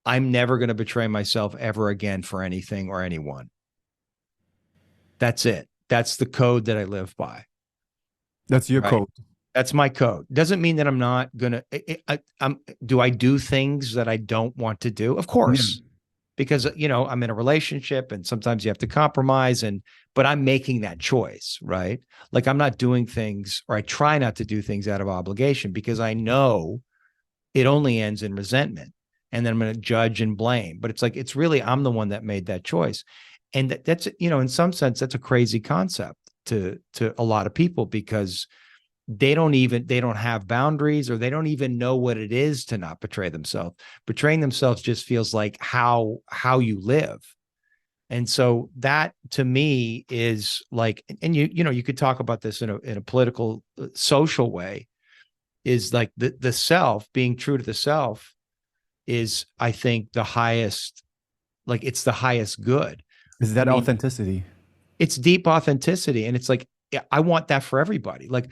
I'm never going to betray myself ever again for anything or anyone. That's it. That's the code that I live by. That's your Right. code. That's my code. Doesn't mean that I'm not going to, do I do things that I don't want to do? Of Yeah. course, because, I'm in a relationship and sometimes you have to compromise but I'm making that choice, right? Like I'm not doing things, or I try not to do things out of obligation, because I know it only ends in resentment. And then I'm going to judge and blame. But it's like, it's really, I'm the one that made that choice. And that's, in some sense, that's a crazy concept to a lot of people, because they don't have boundaries, or they don't even know what it is to not betray themselves. Betraying themselves just feels like how you live. And so that to me is like, and you could talk about this in a political, social way, is like the self, being true to the self is, I think, the highest, like it's the highest good. Is I that mean, authenticity? it's deep authenticity. And it's like, yeah, I want that for everybody. Like,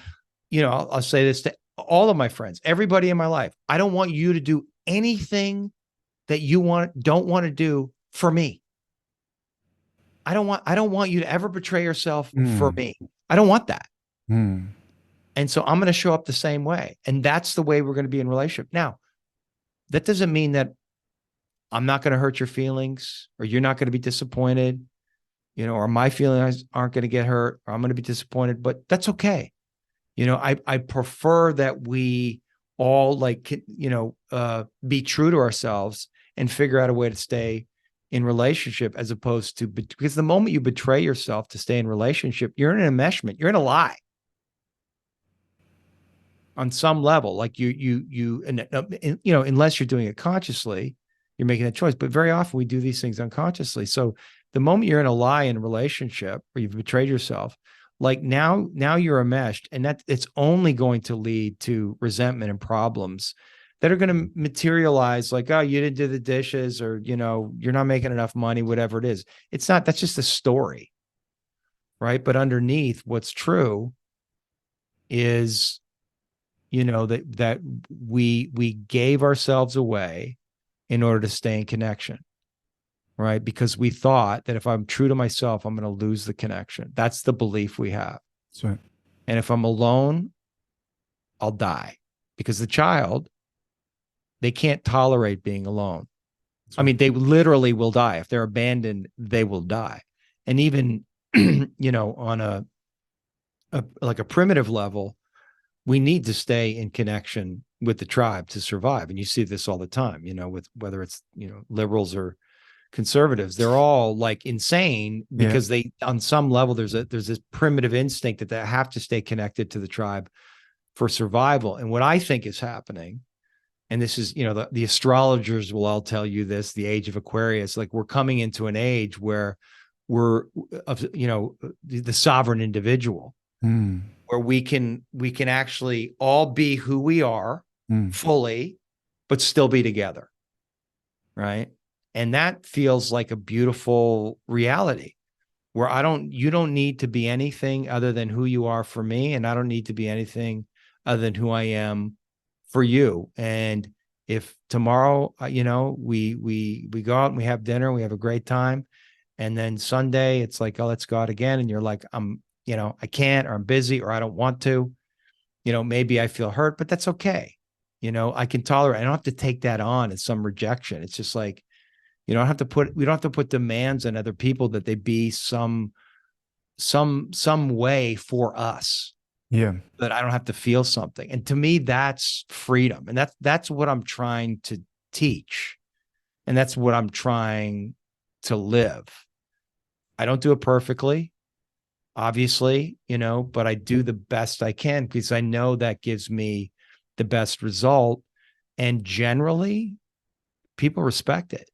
I'll say this to all of my friends, everybody in my life. I don't want you to do anything that you don't want to do for me. I don't want you to ever betray yourself for Mm, me. I don't want that. mm. And so I'm going to show up the same way. And that's the way we're going to be in a relationship. Now, that doesn't mean that I'm not going to hurt your feelings, or you're not going to be disappointed, or my feelings aren't going to get hurt, or I'm going to be disappointed, but that's okay. I prefer that we all, like, be true to ourselves and figure out a way to stay in relationship, as opposed to, because the moment you betray yourself to stay in relationship, you're in an enmeshment, you're in a lie on some level. Like and unless you're doing it consciously, you're making that choice. But very often we do these things unconsciously. So the moment you're in a lie in a relationship, or you've betrayed yourself, like now you're enmeshed, and that it's only going to lead to resentment and problems that are going to materialize, like, oh, you didn't do the dishes, or you're not making enough money, whatever it is. It's not, that's just a story, right? But underneath, what's true is, that we gave ourselves away in order to stay in connection, right? Because we thought that if I'm true to myself, I'm going to lose the connection. That's the belief we have. That's right. And if I'm alone, I'll die. Because the child, they can't tolerate being alone. That's I right. mean, they literally will die. If they're abandoned, they will die. And even, on like a primitive level, we need to stay in connection with the tribe to survive. And you see this all the time, with whether it's, liberals or conservatives, they're all like insane, Yeah. because they, on some level, there's this primitive instinct that they have to stay connected to the tribe for survival. And what I think is happening, and this is, the astrologers will all tell you this, the age of Aquarius, like we're coming into an age where we're of, the sovereign individual, Mm, where we can actually all be who we are mm. fully, but still be together, right? And that feels like a beautiful reality, where you don't need to be anything other than who you are for me, and I don't need to be anything other than who I am for you. And if tomorrow, we go out and we have dinner, we have a great time, and then Sunday it's like, oh, let's go out again, and you're like, I can't, or I'm busy, or I don't want to, maybe I feel hurt, but that's okay. I can tolerate. I don't have to take that on as some rejection. It's just like, we don't have to put demands on other people that they be some way for us, Yeah. that I don't have to feel something. And to me, that's freedom. And that's what I'm trying to teach. And that's what I'm trying to live. I don't do it perfectly, obviously, but I do the best I can, because I know that gives me the best result. And generally, people respect it.